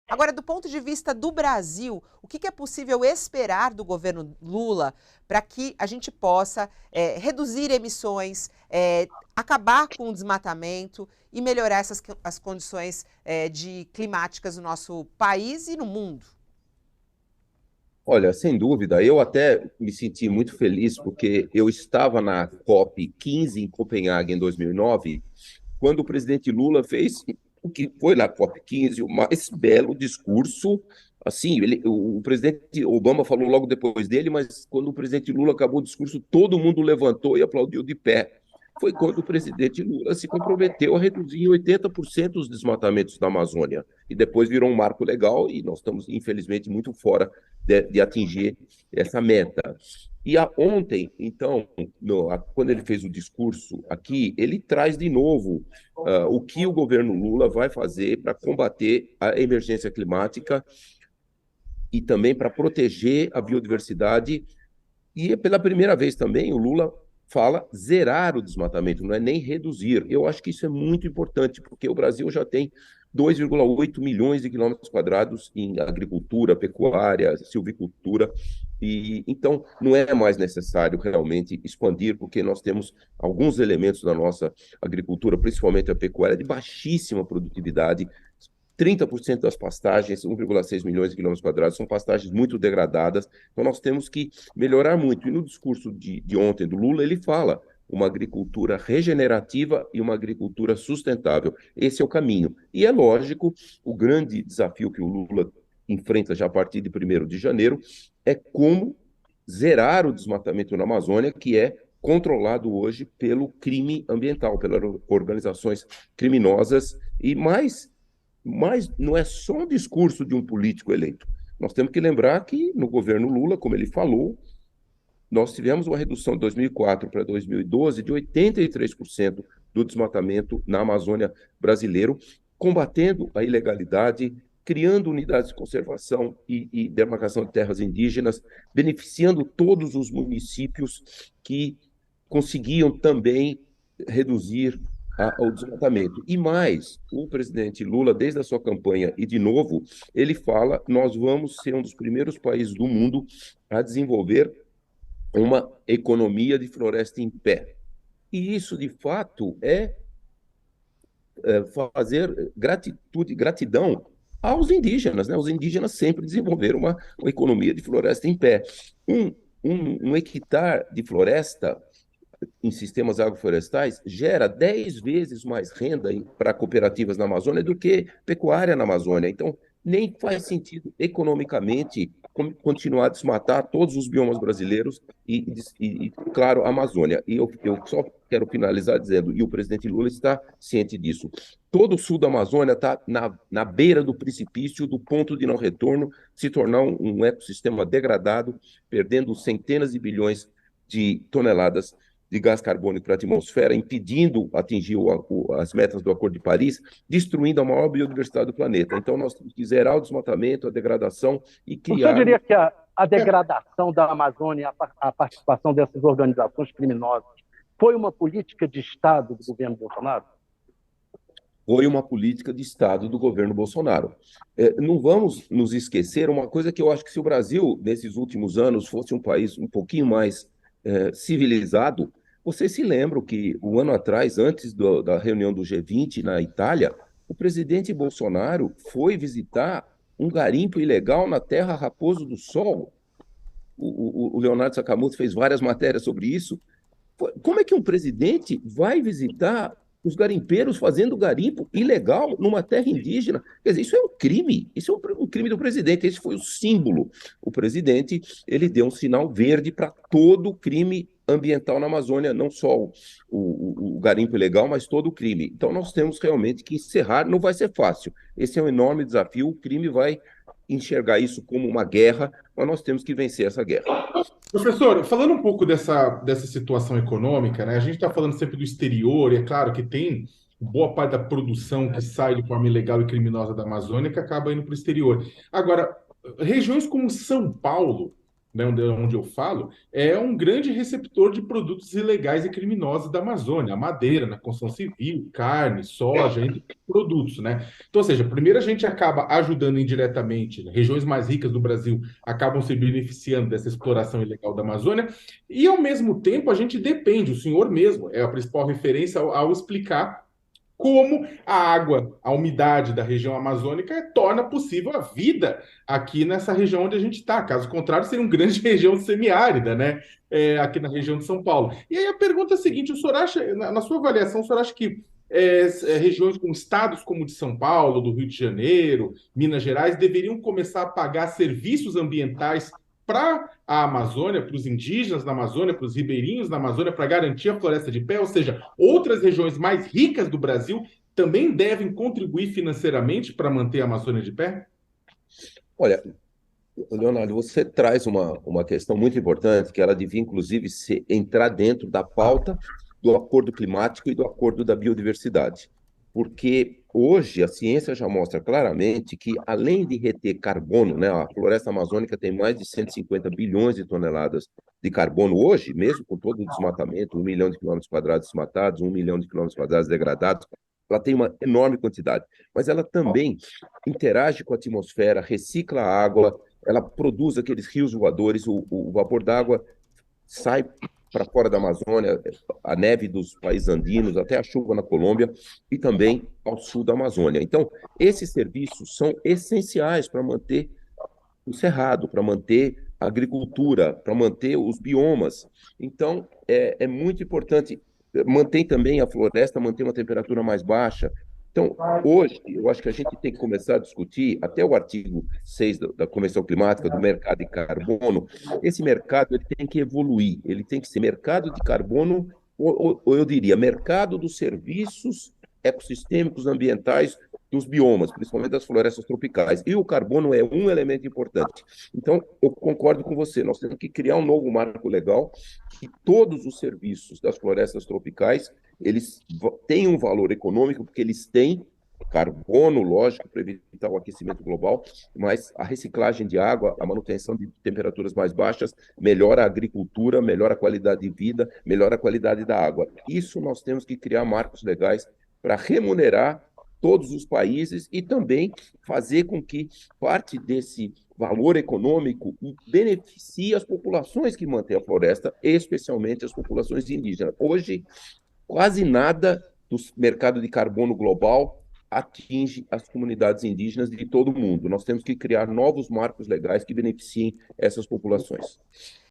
Agora, do ponto de vista do Brasil, o que é possível esperar do governo Lula para que a gente possa reduzir emissões, acabar com o desmatamento e melhorar as condições climáticas no nosso país e no mundo? Olha, sem dúvida, eu até me senti muito feliz porque eu estava na COP15 em Copenhague em 2009, quando o presidente Lula fez o que foi na COP15, o mais belo discurso. Assim, o presidente Obama falou logo depois dele, mas quando o presidente Lula acabou o discurso, todo mundo levantou e aplaudiu de pé. Foi quando o presidente Lula se comprometeu a reduzir em 80% os desmatamentos da Amazônia. E depois virou um marco legal e nós estamos, infelizmente, muito fora de atingir essa meta. Ontem, então, quando ele fez o discurso aqui, ele traz de novo o que o governo Lula vai fazer para combater a emergência climática e também para proteger a biodiversidade. E pela primeira vez também o Lula fala zerar o desmatamento, não é nem reduzir. Eu acho que isso é muito importante, porque o Brasil já tem 2,8 milhões de quilômetros quadrados em agricultura, pecuária, silvicultura, e então não é mais necessário realmente expandir, porque nós temos alguns elementos da nossa agricultura, principalmente a pecuária, de baixíssima produtividade. 30% das pastagens, 1,6 milhões de quilômetros quadrados, são pastagens muito degradadas. Então, nós temos que melhorar muito. E no discurso de ontem do Lula, ele fala uma agricultura regenerativa e uma agricultura sustentável. Esse é o caminho. E é lógico, o grande desafio que o Lula enfrenta já a partir de 1º de janeiro é como zerar o desmatamento na Amazônia, que é controlado hoje pelo crime ambiental, pelas organizações criminosas e mais, mas não é só um discurso de um político eleito. Nós temos que lembrar que no governo Lula, como ele falou, nós tivemos uma redução de 2004 para 2012 de 83% do desmatamento na Amazônia brasileira, combatendo a ilegalidade, criando unidades de conservação e demarcação de terras indígenas, beneficiando todos os municípios que conseguiam também reduzir ao desmatamento. E mais, o presidente Lula, desde a sua campanha, e de novo, ele fala: nós vamos ser um dos primeiros países do mundo a desenvolver uma economia de floresta em pé. E isso, de fato, fazer gratidão aos indígenas. Né? Os indígenas sempre desenvolveram uma economia de floresta em pé. Um, um hectare de floresta em sistemas agroflorestais gera 10 vezes mais renda para cooperativas na Amazônia do que pecuária na Amazônia. Então, nem faz sentido economicamente continuar a desmatar todos os biomas brasileiros claro, a Amazônia. E eu só quero finalizar dizendo, e o presidente Lula está ciente disso, todo o sul da Amazônia está na beira do precipício, do ponto de não retorno, se tornar um ecossistema degradado, perdendo centenas de bilhões de toneladas de gás carbônico para a atmosfera, impedindo atingir as metas do Acordo de Paris, destruindo a maior biodiversidade do planeta. Então, nós temos que zerar o desmatamento, a degradação e O senhor criar... diria que a degradação da Amazônia, a participação dessas organizações criminosas, foi uma política de Estado do governo Bolsonaro? Foi uma política de Estado do governo Bolsonaro. Não vamos nos esquecer uma coisa que eu acho que se o Brasil, nesses últimos anos, fosse um país um pouquinho mais civilizado, vocês se lembram que um ano atrás, antes da reunião do G20 na Itália, o presidente Bolsonaro foi visitar um garimpo ilegal na terra Raposo do Sol. O Leonardo Sakamoto fez várias matérias sobre isso. Como é que um presidente vai visitar os garimpeiros fazendo garimpo ilegal numa terra indígena? Quer dizer, isso é um crime, isso é um crime do presidente, esse foi o símbolo. O presidente, ele deu um sinal verde para todo crime ambiental na Amazônia, não só o garimpo ilegal, mas todo o crime. Então nós temos realmente que encerrar, não vai ser fácil, esse é um enorme desafio, o crime vai enxergar isso como uma guerra, mas nós temos que vencer essa guerra. Professor, falando um pouco dessa situação econômica, né? A gente está falando sempre do exterior, e é claro que tem boa parte da produção que sai de forma ilegal e criminosa da Amazônia que acaba indo para o exterior. Agora, regiões como São Paulo, né, onde eu falo, é um grande receptor de produtos ilegais e criminosos da Amazônia, a madeira, na construção civil, carne, soja, entre outros produtos, né? Então, ou seja, primeiro a gente acaba ajudando indiretamente, né? Regiões mais ricas do Brasil acabam se beneficiando dessa exploração ilegal da Amazônia, e ao mesmo tempo a gente depende, o senhor mesmo é a principal referência ao explicar como a água, a umidade da região amazônica torna possível a vida aqui nessa região onde a gente está. Caso contrário, seria uma grande região semiárida, né? Aqui na região de São Paulo. E aí a pergunta é a seguinte: o senhor acha, na sua avaliação, o senhor acha que regiões com estados como o de São Paulo, do Rio de Janeiro, Minas Gerais, deveriam começar a pagar serviços ambientais para a Amazônia, para os indígenas da Amazônia, para os ribeirinhos da Amazônia, para garantir a floresta de pé? Ou seja, outras regiões mais ricas do Brasil também devem contribuir financeiramente para manter a Amazônia de pé? Olha, Leonardo, você traz uma questão muito importante, que ela devia, inclusive, entrar dentro da pauta do Acordo Climático e do Acordo da Biodiversidade. Porque hoje a ciência já mostra claramente que, além de reter carbono, né, a floresta amazônica tem mais de 150 bilhões de toneladas de carbono hoje, mesmo com todo o desmatamento, 1 milhão de quilômetros quadrados desmatados, 1 milhão de quilômetros quadrados degradados, ela tem uma enorme quantidade. Mas ela também interage com a atmosfera, recicla a água, ela produz aqueles rios voadores, o vapor d'água sai para fora da Amazônia, a neve dos países andinos, até a chuva na Colômbia e também ao sul da Amazônia. Então, esses serviços são essenciais para manter o cerrado, para manter a agricultura, para manter os biomas. Então, é muito importante. Mantém também a floresta, mantém uma temperatura mais baixa. Então, hoje, eu acho que a gente tem que começar a discutir, até o artigo 6 da Convenção Climática, do mercado de carbono. Esse mercado ele tem que evoluir, ele tem que ser mercado de carbono, ou eu diria, mercado dos serviços ecossistêmicos ambientais dos biomas, principalmente das florestas tropicais. E o carbono é um elemento importante. Então, eu concordo com você, nós temos que criar um novo marco legal que todos os serviços das florestas tropicais eles têm um valor econômico, porque eles têm carbono, lógico, para evitar o aquecimento global, mas a reciclagem de água, a manutenção de temperaturas mais baixas, melhora a agricultura, melhora a qualidade de vida, melhora a qualidade da água. Isso nós temos que criar marcos legais para remunerar todos os países e também fazer com que parte desse valor econômico beneficie as populações que mantêm a floresta, especialmente as populações indígenas. Hoje, quase nada do mercado de carbono global atinge as comunidades indígenas de todo o mundo. Nós temos que criar novos marcos legais que beneficiem essas populações.